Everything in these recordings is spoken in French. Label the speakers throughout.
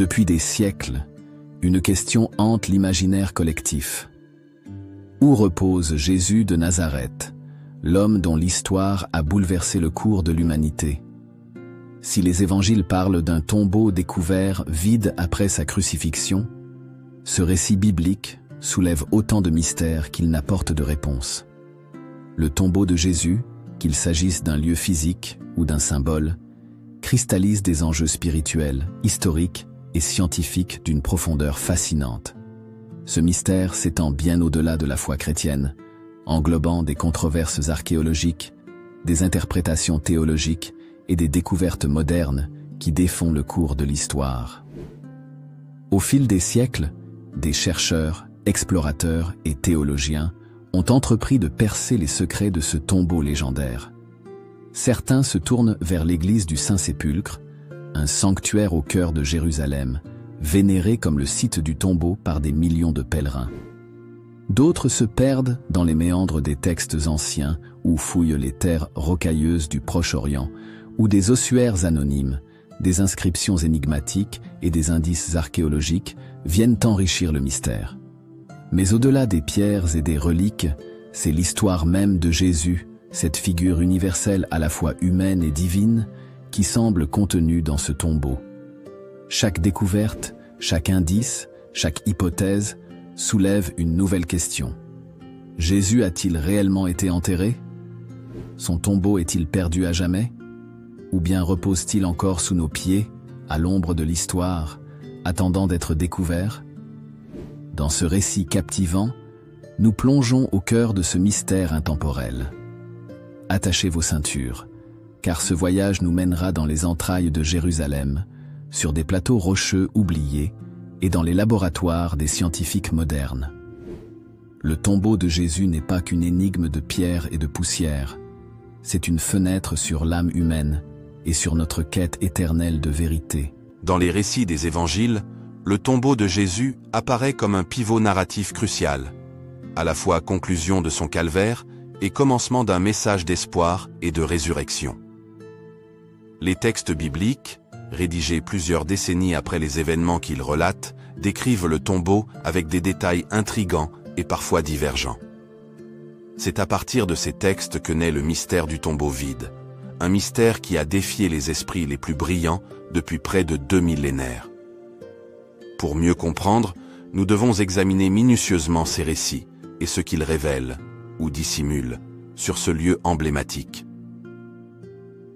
Speaker 1: Depuis des siècles, une question hante l'imaginaire collectif. Où repose Jésus de Nazareth, l'homme dont l'histoire a bouleversé le cours de l'humanité? Si les évangiles parlent d'un tombeau découvert vide après sa crucifixion, ce récit biblique soulève autant de mystères qu'il n'apporte de réponse. Le tombeau de Jésus, qu'il s'agisse d'un lieu physique ou d'un symbole, cristallise des enjeux spirituels, historiques et scientifiques d'une profondeur fascinante. Ce mystère s'étend bien au-delà de la foi chrétienne, englobant des controverses archéologiques, des interprétations théologiques et des découvertes modernes qui défont le cours de l'histoire. Au fil des siècles, des chercheurs, explorateurs et théologiens ont entrepris de percer les secrets de ce tombeau légendaire. Certains se tournent vers l'église du Saint-Sépulcre, un sanctuaire au cœur de Jérusalem, vénéré comme le site du tombeau par des millions de pèlerins. D'autres se perdent dans les méandres des textes anciens ou fouillent les terres rocailleuses du Proche-Orient, où des ossuaires anonymes, des inscriptions énigmatiques et des indices archéologiques viennent enrichir le mystère. Mais au-delà des pierres et des reliques, c'est l'histoire même de Jésus, cette figure universelle à la fois humaine et divine, qui semble contenue dans ce tombeau. Chaque découverte, chaque indice, chaque hypothèse soulève une nouvelle question. Jésus a-t-il réellement été enterré? Son tombeau est-il perdu à jamais? Ou bien repose-t-il encore sous nos pieds, à l'ombre de l'histoire, attendant d'être découvert? Dans ce récit captivant, nous plongeons au cœur de ce mystère intemporel. Attachez vos ceintures, car ce voyage nous mènera dans les entrailles de Jérusalem, sur des plateaux rocheux oubliés et dans les laboratoires des scientifiques modernes. Le tombeau de Jésus n'est pas qu'une énigme de pierre et de poussière, c'est une fenêtre sur l'âme humaine et sur notre quête éternelle de vérité.
Speaker 2: Dans les récits des évangiles, le tombeau de Jésus apparaît comme un pivot narratif crucial, à la fois conclusion de son calvaire et commencement d'un message d'espoir et de résurrection. Les textes bibliques, rédigés plusieurs décennies après les événements qu'ils relatent, décrivent le tombeau avec des détails intrigants et parfois divergents. C'est à partir de ces textes que naît le mystère du tombeau vide, un mystère qui a défié les esprits les plus brillants depuis près de 2 millénaires. Pour mieux comprendre, nous devons examiner minutieusement ces récits et ce qu'ils révèlent, ou dissimulent, sur ce lieu emblématique.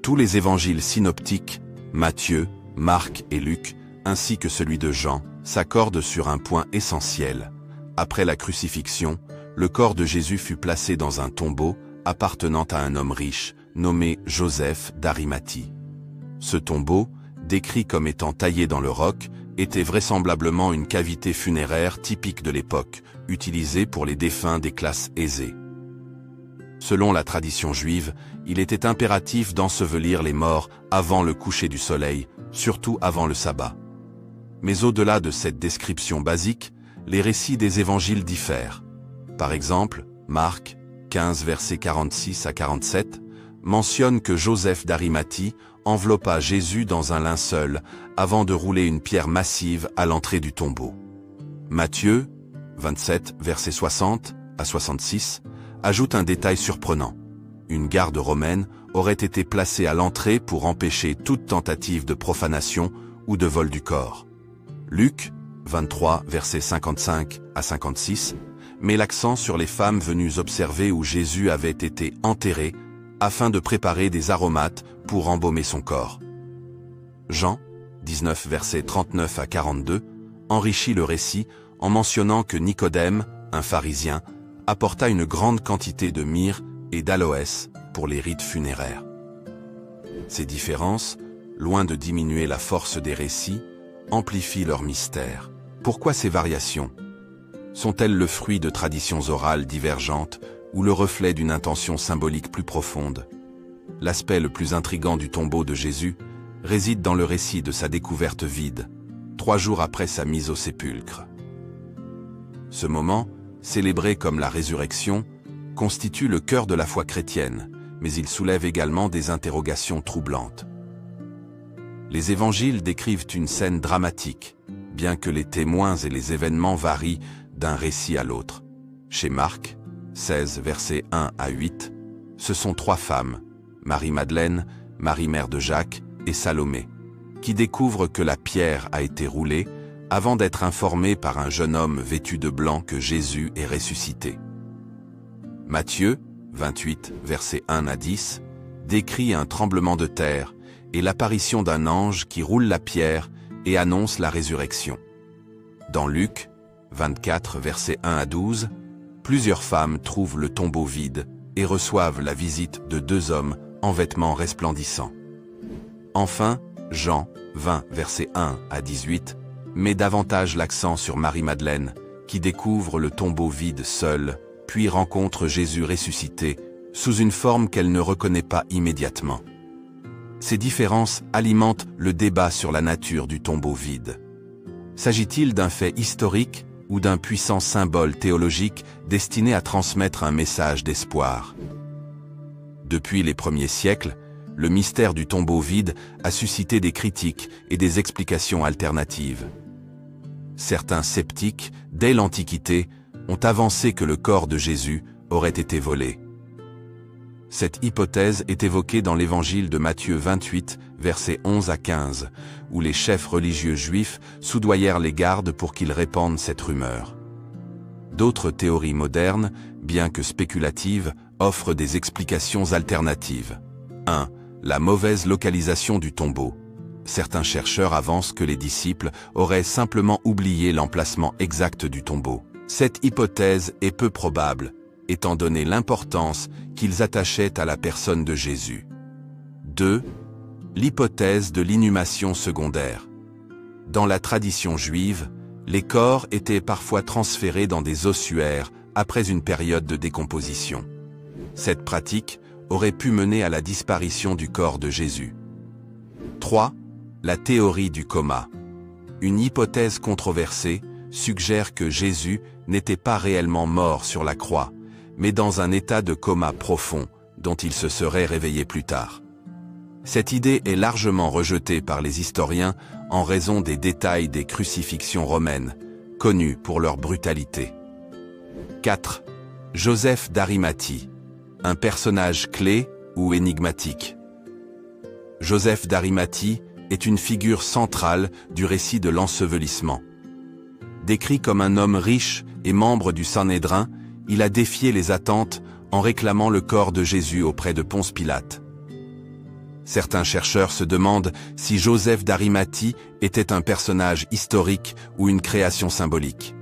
Speaker 2: Tous les évangiles synoptiques, Matthieu, Marc et Luc, ainsi que celui de Jean, s'accordent sur un point essentiel. Après la crucifixion, le corps de Jésus fut placé dans un tombeau appartenant à un homme riche, nommé Joseph d'Arimathie. Ce tombeau, décrit comme étant taillé dans le roc, était vraisemblablement une cavité funéraire typique de l'époque, utilisée pour les défunts des classes aisées. Selon la tradition juive, il était impératif d'ensevelir les morts avant le coucher du soleil, surtout avant le sabbat. Mais au-delà de cette description basique, les récits des évangiles diffèrent. Par exemple, Marc, 15 versets 46 à 47, mentionne que Joseph d'Arimathie enveloppa Jésus dans un linceul avant de rouler une pierre massive à l'entrée du tombeau. Matthieu, 27 versets 60 à 66, ajoute un détail surprenant. Une garde romaine aurait été placée à l'entrée pour empêcher toute tentative de profanation ou de vol du corps. Luc, 23 versets 55 à 56, met l'accent sur les femmes venues observer où Jésus avait été enterré afin de préparer des aromates pour embaumer son corps. Jean, 19 versets 39 à 42, enrichit le récit en mentionnant que Nicodème, un pharisien, apporta une grande quantité de myrrhe et d'aloès pour les rites funéraires. Ces différences, loin de diminuer la force des récits, amplifient leur mystère. Pourquoi ces variations? Sont-elles le fruit de traditions orales divergentes ou le reflet d'une intention symbolique plus profonde? L'aspect le plus intrigant du tombeau de Jésus réside dans le récit de sa découverte vide, 3 jours après sa mise au sépulcre. Ce moment, célébré comme la résurrection, constitue le cœur de la foi chrétienne, mais il soulève également des interrogations troublantes. Les évangiles décrivent une scène dramatique, bien que les témoins et les événements varient d'un récit à l'autre. Chez Marc, 16, versets 1 à 8, ce sont 3 femmes, Marie-Madeleine, Marie mère de Jacques et Salomé, qui découvrent que la pierre a été roulée avant d'être informées par un jeune homme vêtu de blanc que Jésus est ressuscité. Matthieu, 28, versets 1 à 10, décrit un tremblement de terre et l'apparition d'un ange qui roule la pierre et annonce la résurrection. Dans Luc, 24, versets 1 à 12, plusieurs femmes trouvent le tombeau vide et reçoivent la visite de 2 hommes en vêtements resplendissants. Enfin, Jean, 20, versets 1 à 18, met davantage l'accent sur Marie-Madeleine, qui découvre le tombeau vide seule, puis rencontre Jésus ressuscité, sous une forme qu'elle ne reconnaît pas immédiatement. Ces différences alimentent le débat sur la nature du tombeau vide. S'agit-il d'un fait historique ou d'un puissant symbole théologique destiné à transmettre un message d'espoir? Depuis les premiers siècles, le mystère du tombeau vide a suscité des critiques et des explications alternatives. Certains sceptiques, dès l'Antiquité, ont avancé que le corps de Jésus aurait été volé. Cette hypothèse est évoquée dans l'évangile de Matthieu 28, versets 11 à 15, où les chefs religieux juifs soudoyèrent les gardes pour qu'ils répandent cette rumeur. D'autres théories modernes, bien que spéculatives, offrent des explications alternatives. 1. La mauvaise localisation du tombeau. Certains chercheurs avancent que les disciples auraient simplement oublié l'emplacement exact du tombeau. Cette hypothèse est peu probable, étant donné l'importance qu'ils attachaient à la personne de Jésus. 2. L'hypothèse de l'inhumation secondaire. Dans la tradition juive, les corps étaient parfois transférés dans des ossuaires après une période de décomposition. Cette pratique aurait pu mener à la disparition du corps de Jésus. 3. La théorie du coma. Une hypothèse controversée suggère que Jésus n'était pas réellement mort sur la croix, mais dans un état de coma profond, dont il se serait réveillé plus tard. Cette idée est largement rejetée par les historiens en raison des détails des crucifixions romaines, connues pour leur brutalité. 4. Joseph d'Arimathie. Un personnage clé ou énigmatique. Joseph d'Arimathie est une figure centrale du récit de l'ensevelissement. Décrit comme un homme riche et membre du Sanhédrin, il a défié les attentes en réclamant le corps de Jésus auprès de Ponce Pilate. Certains chercheurs se demandent si Joseph d'Arimathie était un personnage historique ou une création symbolique.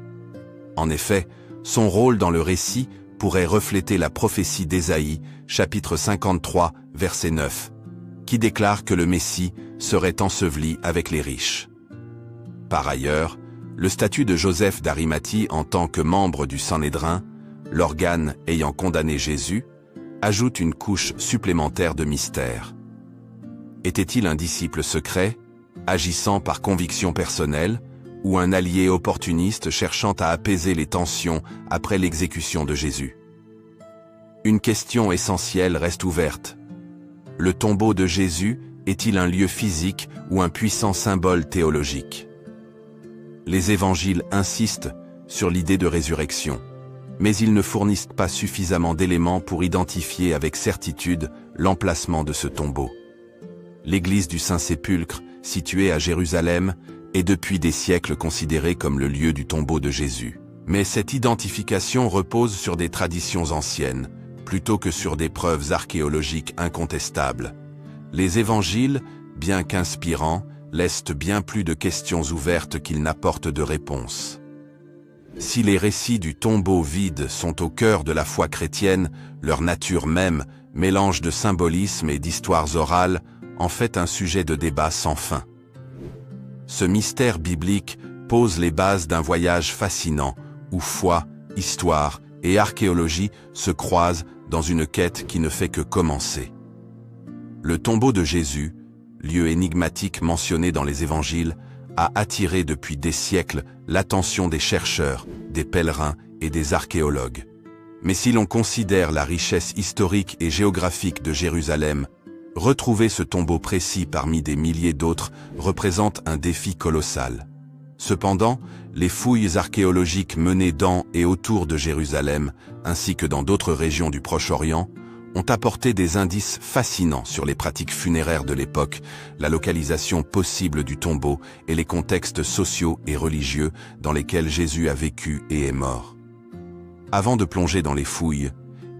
Speaker 2: En effet, son rôle dans le récit pourrait refléter la prophétie d'Ésaïe, chapitre 53, verset 9, qui déclare que le Messie serait enseveli avec les riches. Par ailleurs, le statut de Joseph d'Arimathie en tant que membre du Sanhédrin, l'organe ayant condamné Jésus, ajoute une couche supplémentaire de mystère. Était-il un disciple secret, agissant par conviction personnelle, ou un allié opportuniste cherchant à apaiser les tensions après l'exécution de Jésus? Une question essentielle reste ouverte. Le tombeau de Jésus est-il un lieu physique ou un puissant symbole théologique? Les évangiles insistent sur l'idée de résurrection, mais ils ne fournissent pas suffisamment d'éléments pour identifier avec certitude l'emplacement de ce tombeau. L'église du Saint-Sépulcre, située à Jérusalem, est depuis des siècles considérée comme le lieu du tombeau de Jésus. Mais cette identification repose sur des traditions anciennes, plutôt que sur des preuves archéologiques incontestables. Les évangiles, bien qu'inspirants, laissent bien plus de questions ouvertes qu'ils n'apportent de réponses. Si les récits du tombeau vide sont au cœur de la foi chrétienne, leur nature même, mélange de symbolisme et d'histoires orales, en fait un sujet de débat sans fin. Ce mystère biblique pose les bases d'un voyage fascinant, où foi, histoire et archéologie se croisent dans une quête qui ne fait que commencer. Le tombeau de Jésus, lieu énigmatique mentionné dans les évangiles, a attiré depuis des siècles l'attention des chercheurs, des pèlerins et des archéologues. Mais si l'on considère la richesse historique et géographique de Jérusalem, Retrouver ce tombeau précis parmi des milliers d'autres représente un défi colossal. Cependant, les fouilles archéologiques menées dans et autour de Jérusalem, ainsi que dans d'autres régions du Proche-Orient, ont apporté des indices fascinants sur les pratiques funéraires de l'époque, la localisation possible du tombeau et les contextes sociaux et religieux dans lesquels Jésus a vécu et est mort. Avant de plonger dans les fouilles,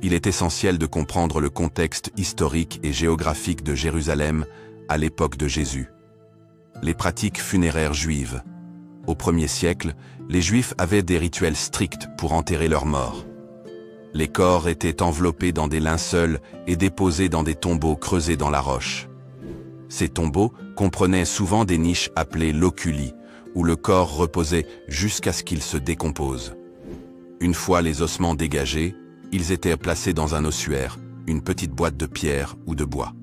Speaker 2: il est essentiel de comprendre le contexte historique et géographique de Jérusalem à l'époque de Jésus. Les pratiques funéraires juives. Au 1er siècle, les Juifs avaient des rituels stricts pour enterrer leurs morts. Les corps étaient enveloppés dans des linceuls et déposés dans des tombeaux creusés dans la roche. Ces tombeaux comprenaient souvent des niches appelées loculi, où le corps reposait jusqu'à ce qu'il se décompose. Une fois les ossements dégagés, ils étaient placés dans un ossuaire, une petite boîte de pierre ou de bois.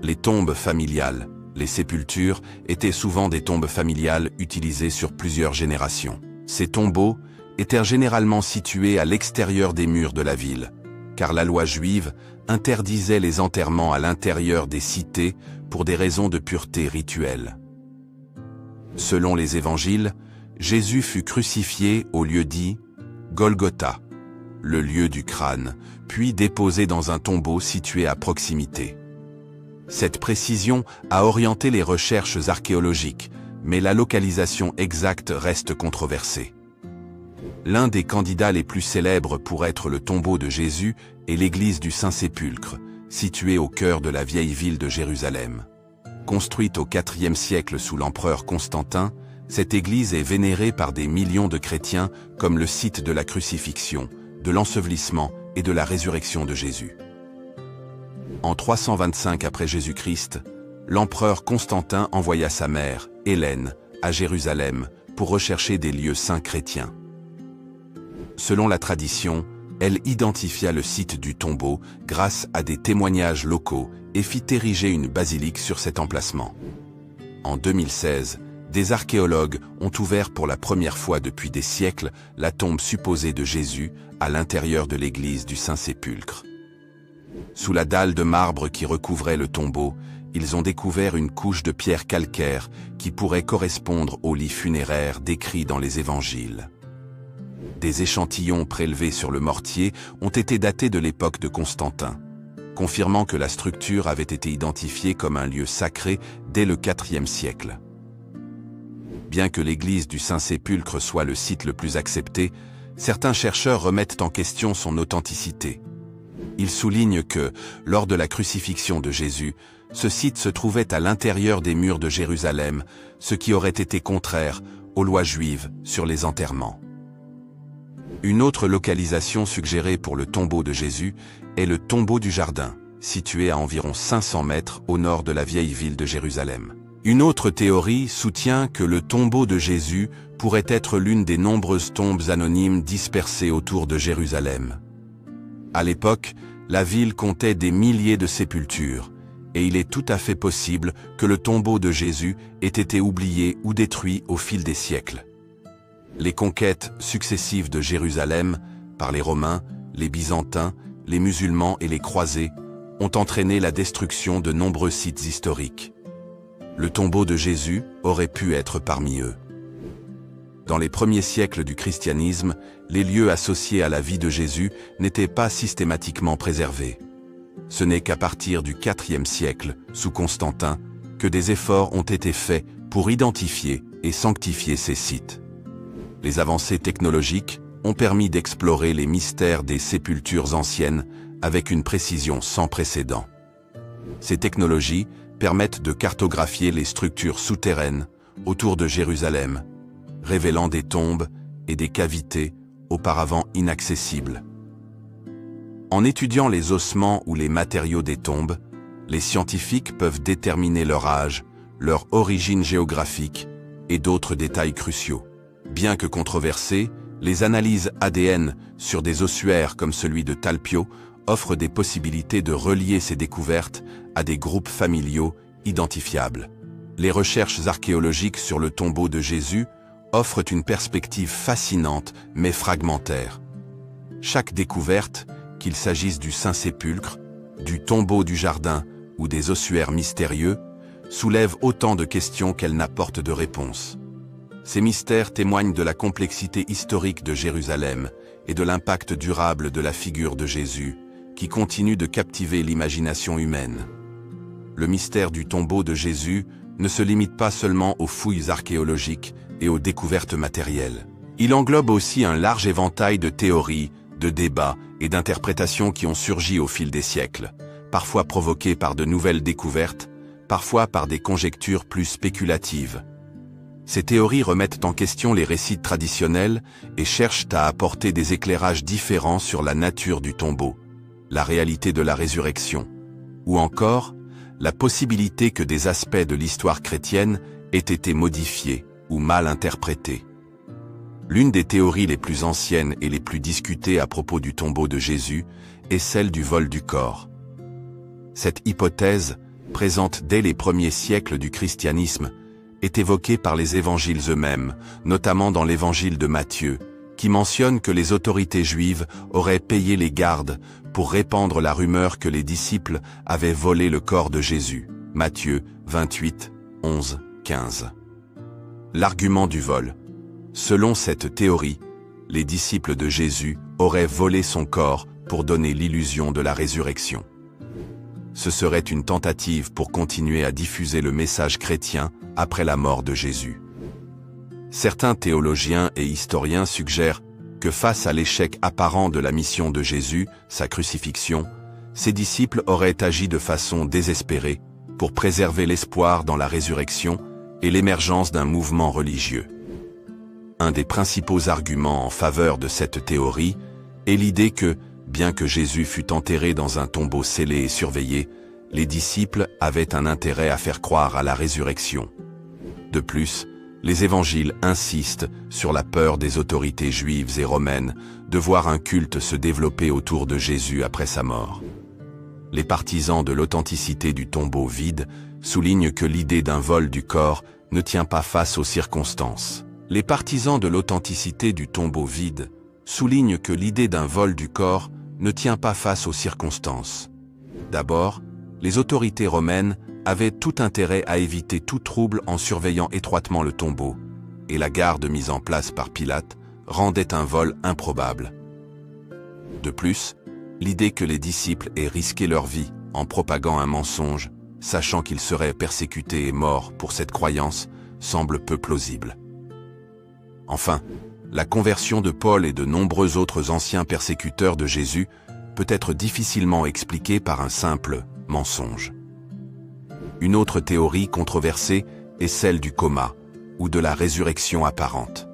Speaker 2: Les tombes familiales, les sépultures, étaient souvent des tombes familiales utilisées sur plusieurs générations. Ces tombeaux étaient généralement situés à l'extérieur des murs de la ville, car la loi juive interdisait les enterrements à l'intérieur des cités pour des raisons de pureté rituelle. Selon les évangiles, Jésus fut crucifié au lieu dit Golgotha, le lieu du crâne, puis déposé dans un tombeau situé à proximité. Cette précision a orienté les recherches archéologiques, mais la localisation exacte reste controversée. L'un des candidats les plus célèbres pour être le tombeau de Jésus est l'église du Saint-Sépulcre, située au cœur de la vieille ville de Jérusalem. Construite au IVe siècle sous l'empereur Constantin, cette église est vénérée par des millions de chrétiens comme le site de la crucifixion, de l'ensevelissement et de la résurrection de Jésus. En 325 après Jésus-Christ, l'empereur Constantin envoya sa mère, Hélène, à Jérusalem pour rechercher des lieux saints chrétiens. Selon la tradition, elle identifia le site du tombeau grâce à des témoignages locaux et fit ériger une basilique sur cet emplacement. En 2016, des archéologues ont ouvert pour la première fois depuis des siècles la tombe supposée de Jésus à l'intérieur de l'église du Saint-Sépulcre. Sous la dalle de marbre qui recouvrait le tombeau, ils ont découvert une couche de pierre calcaire qui pourrait correspondre au lit funéraire décrit dans les évangiles. Des échantillons prélevés sur le mortier ont été datés de l'époque de Constantin, confirmant que la structure avait été identifiée comme un lieu sacré dès le IVe siècle. Bien que l'église du Saint-Sépulcre soit le site le plus accepté, certains chercheurs remettent en question son authenticité. Ils soulignent que, lors de la crucifixion de Jésus, ce site se trouvait à l'intérieur des murs de Jérusalem, ce qui aurait été contraire aux lois juives sur les enterrements. Une autre localisation suggérée pour le tombeau de Jésus est le tombeau du jardin, situé à environ 500 mètres au nord de la vieille ville de Jérusalem. Une autre théorie soutient que le tombeau de Jésus pourrait être l'une des nombreuses tombes anonymes dispersées autour de Jérusalem. À l'époque, la ville comptait des milliers de sépultures, et il est tout à fait possible que le tombeau de Jésus ait été oublié ou détruit au fil des siècles. Les conquêtes successives de Jérusalem, par les Romains, les Byzantins, les musulmans et les croisés, ont entraîné la destruction de nombreux sites historiques. Le tombeau de Jésus aurait pu être parmi eux. Dans les premiers siècles du christianisme, les lieux associés à la vie de Jésus n'étaient pas systématiquement préservés. Ce n'est qu'à partir du IVe siècle, sous Constantin, que des efforts ont été faits pour identifier et sanctifier ces sites. Les avancées technologiques ont permis d'explorer les mystères des sépultures anciennes avec une précision sans précédent. Ces technologies permettent de cartographier les structures souterraines autour de Jérusalem, révélant des tombes et des cavités auparavant inaccessibles. En étudiant les ossements ou les matériaux des tombes, les scientifiques peuvent déterminer leur âge, leur origine géographique et d'autres détails cruciaux. Bien que controversées, les analyses ADN sur des ossuaires comme celui de Talpio offrent des possibilités de relier ces découvertes à des groupes familiaux identifiables. Les recherches archéologiques sur le tombeau de Jésus offrent une perspective fascinante mais fragmentaire. Chaque découverte, qu'il s'agisse du Saint-Sépulcre, du tombeau du jardin ou des ossuaires mystérieux, soulève autant de questions qu'elle n'apporte de réponses. Ces mystères témoignent de la complexité historique de Jérusalem et de l'impact durable de la figure de Jésus, qui continue de captiver l'imagination humaine. Le mystère du tombeau de Jésus ne se limite pas seulement aux fouilles archéologiques et aux découvertes matérielles. Il englobe aussi un large éventail de théories, de débats et d'interprétations qui ont surgi au fil des siècles, parfois provoquées par de nouvelles découvertes, parfois par des conjectures plus spéculatives. Ces théories remettent en question les récits traditionnels et cherchent à apporter des éclairages différents sur la nature du tombeau, la réalité de la résurrection, ou encore la possibilité que des aspects de l'histoire chrétienne aient été modifiés ou mal interprétés. L'une des théories les plus anciennes et les plus discutées à propos du tombeau de Jésus est celle du vol du corps. Cette hypothèse, présente dès les premiers siècles du christianisme, est évoquée par les évangiles eux-mêmes, notamment dans l'évangile de Matthieu, qui mentionne que les autorités juives auraient payé les gardes pour répandre la rumeur que les disciples avaient volé le corps de Jésus. Matthieu 28, 11, 15. L'argument du vol. Selon cette théorie, les disciples de Jésus auraient volé son corps pour donner l'illusion de la résurrection. Ce serait une tentative pour continuer à diffuser le message chrétien après la mort de Jésus. Certains théologiens et historiens suggèrent que face à l'échec apparent de la mission de Jésus, sa crucifixion, ses disciples auraient agi de façon désespérée pour préserver l'espoir dans la résurrection et l'émergence d'un mouvement religieux. Un des principaux arguments en faveur de cette théorie est l'idée que, bien que Jésus fût enterré dans un tombeau scellé et surveillé, les disciples avaient un intérêt à faire croire à la résurrection. De plus, les évangiles insistent sur la peur des autorités juives et romaines de voir un culte se développer autour de Jésus après sa mort. Les partisans de l'authenticité du tombeau vide soulignent que l'idée d'un vol du corps ne tient pas face aux circonstances. Les partisans de l'authenticité du tombeau vide soulignent que l'idée d'un vol du corps ne tient pas face aux circonstances. D'abord, les autorités romaines avaient tout intérêt à éviter tout trouble en surveillant étroitement le tombeau, et la garde mise en place par Pilate rendait un vol improbable. De plus, l'idée que les disciples aient risqué leur vie en propagant un mensonge, sachant qu'ils seraient persécutés et morts pour cette croyance, semble peu plausible. Enfin, la conversion de Paul et de nombreux autres anciens persécuteurs de Jésus peut être difficilement expliquée par un simple mensonge. Une autre théorie controversée est celle du coma, ou de la résurrection apparente.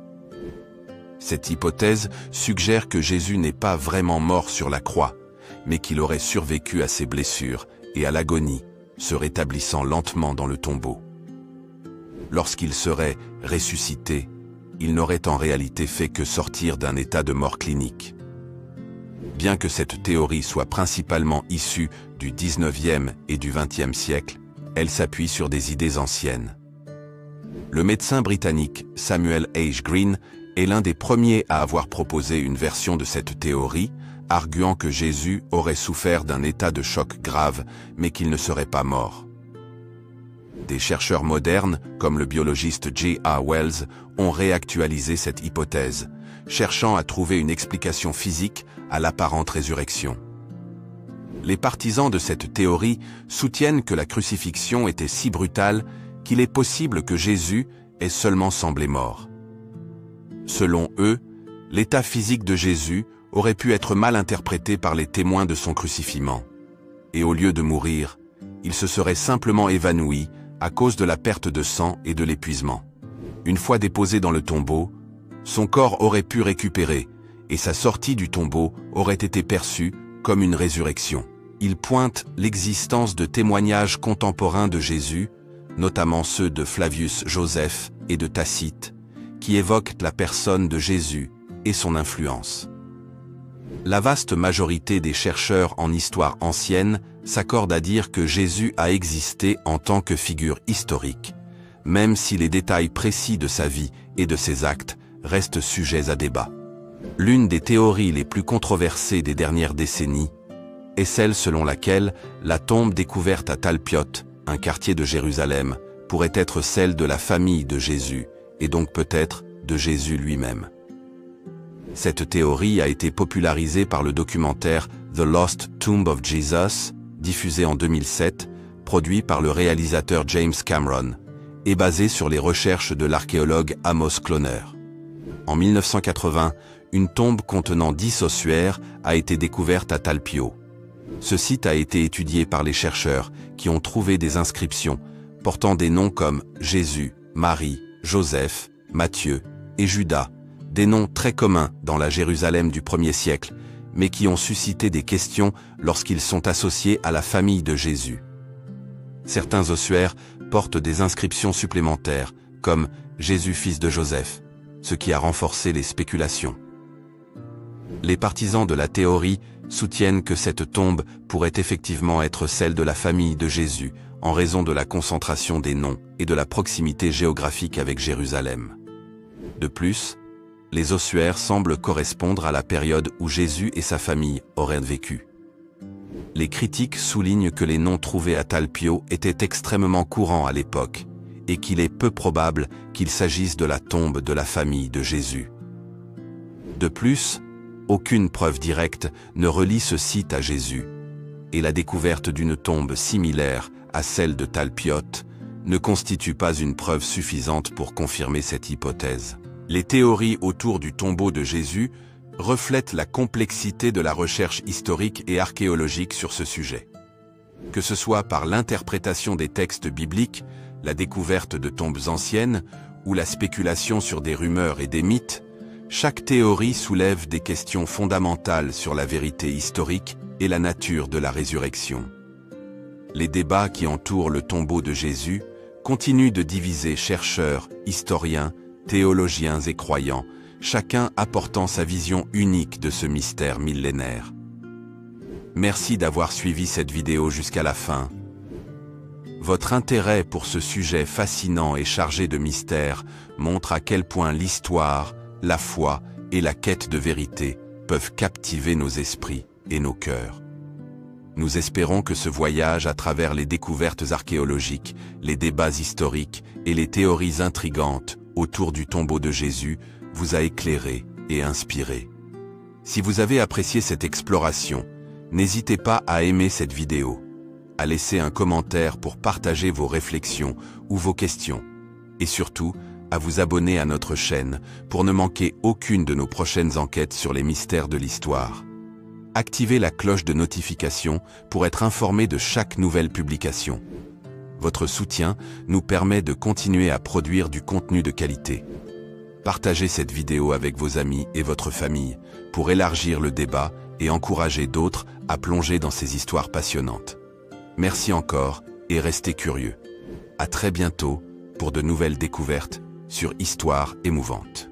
Speaker 2: Cette hypothèse suggère que Jésus n'est pas vraiment mort sur la croix, mais qu'il aurait survécu à ses blessures et à l'agonie, se rétablissant lentement dans le tombeau. Lorsqu'il serait ressuscité, il n'aurait en réalité fait que sortir d'un état de mort clinique. Bien que cette théorie soit principalement issue du 19e et du 20e siècle, elle s'appuie sur des idées anciennes. Le médecin britannique Samuel H. Green est l'un des premiers à avoir proposé une version de cette théorie, arguant que Jésus aurait souffert d'un état de choc grave, mais qu'il ne serait pas mort. Des chercheurs modernes, comme le biologiste J.A. Wells, ont réactualisé cette hypothèse, cherchant à trouver une explication physique à l'apparente résurrection. Les partisans de cette théorie soutiennent que la crucifixion était si brutale qu'il est possible que Jésus ait seulement semblé mort. Selon eux, l'état physique de Jésus aurait pu être mal interprété par les témoins de son crucifixion. Et au lieu de mourir, il se serait simplement évanoui à cause de la perte de sang et de l'épuisement. Une fois déposé dans le tombeau, son corps aurait pu récupérer, et sa sortie du tombeau aurait été perçue comme une résurrection. Il pointe l'existence de témoignages contemporains de Jésus, notamment ceux de Flavius Joseph et de Tacite, qui évoquent la personne de Jésus et son influence. La vaste majorité des chercheurs en histoire ancienne s'accordent à dire que Jésus a existé en tant que figure historique, même si les détails précis de sa vie et de ses actes restent sujets à débat. L'une des théories les plus controversées des dernières décennies est celle selon laquelle la tombe découverte à Talpiot, un quartier de Jérusalem, pourrait être celle de la famille de Jésus, et donc peut-être de Jésus lui-même. Cette théorie a été popularisée par le documentaire The Lost Tomb of Jesus, diffusé en 2007, produit par le réalisateur James Cameron, et basée sur les recherches de l'archéologue Amos Kloner. En 1980, une tombe contenant 10 ossuaires a été découverte à Talpiot. Ce site a été étudié par les chercheurs qui ont trouvé des inscriptions portant des noms comme Jésus, Marie, Joseph, Matthieu et Judas, des noms très communs dans la Jérusalem du 1er siècle, mais qui ont suscité des questions lorsqu'ils sont associés à la famille de Jésus. Certains ossuaires portent des inscriptions supplémentaires, comme Jésus fils de Joseph, ce qui a renforcé les spéculations. Les partisans de la théorie soutiennent que cette tombe pourrait effectivement être celle de la famille de Jésus, en raison de la concentration des noms et de la proximité géographique avec Jérusalem. De plus, les ossuaires semblent correspondre à la période où Jésus et sa famille auraient vécu. Les critiques soulignent que les noms trouvés à Talpiot étaient extrêmement courants à l'époque, et qu'il est peu probable qu'il s'agisse de la tombe de la famille de Jésus. De plus, aucune preuve directe ne relie ce site à Jésus, et la découverte d'une tombe similaire à celle de Talpiot ne constitue pas une preuve suffisante pour confirmer cette hypothèse. Les théories autour du tombeau de Jésus reflètent la complexité de la recherche historique et archéologique sur ce sujet. Que ce soit par l'interprétation des textes bibliques, la découverte de tombes anciennes ou la spéculation sur des rumeurs et des mythes, chaque théorie soulève des questions fondamentales sur la vérité historique et la nature de la résurrection. Les débats qui entourent le tombeau de Jésus continuent de diviser chercheurs, historiens, théologiens et croyants, chacun apportant sa vision unique de ce mystère millénaire. Merci d'avoir suivi cette vidéo jusqu'à la fin. Votre intérêt pour ce sujet fascinant et chargé de mystère montre à quel point l'histoire, la foi et la quête de vérité peuvent captiver nos esprits et nos cœurs. Nous espérons que ce voyage à travers les découvertes archéologiques, les débats historiques et les théories intrigantes autour du tombeau de Jésus vous a éclairé et inspiré. Si vous avez apprécié cette exploration, n'hésitez pas à aimer cette vidéo, à laisser un commentaire pour partager vos réflexions ou vos questions, et surtout, à vous abonner à notre chaîne pour ne manquer aucune de nos prochaines enquêtes sur les mystères de l'histoire. Activez la cloche de notification pour être informé de chaque nouvelle publication. Votre soutien nous permet de continuer à produire du contenu de qualité. Partagez cette vidéo avec vos amis et votre famille pour élargir le débat et encourager d'autres à plonger dans ces histoires passionnantes. Merci encore et restez curieux. À très bientôt pour de nouvelles découvertes sur Histoire émouvante.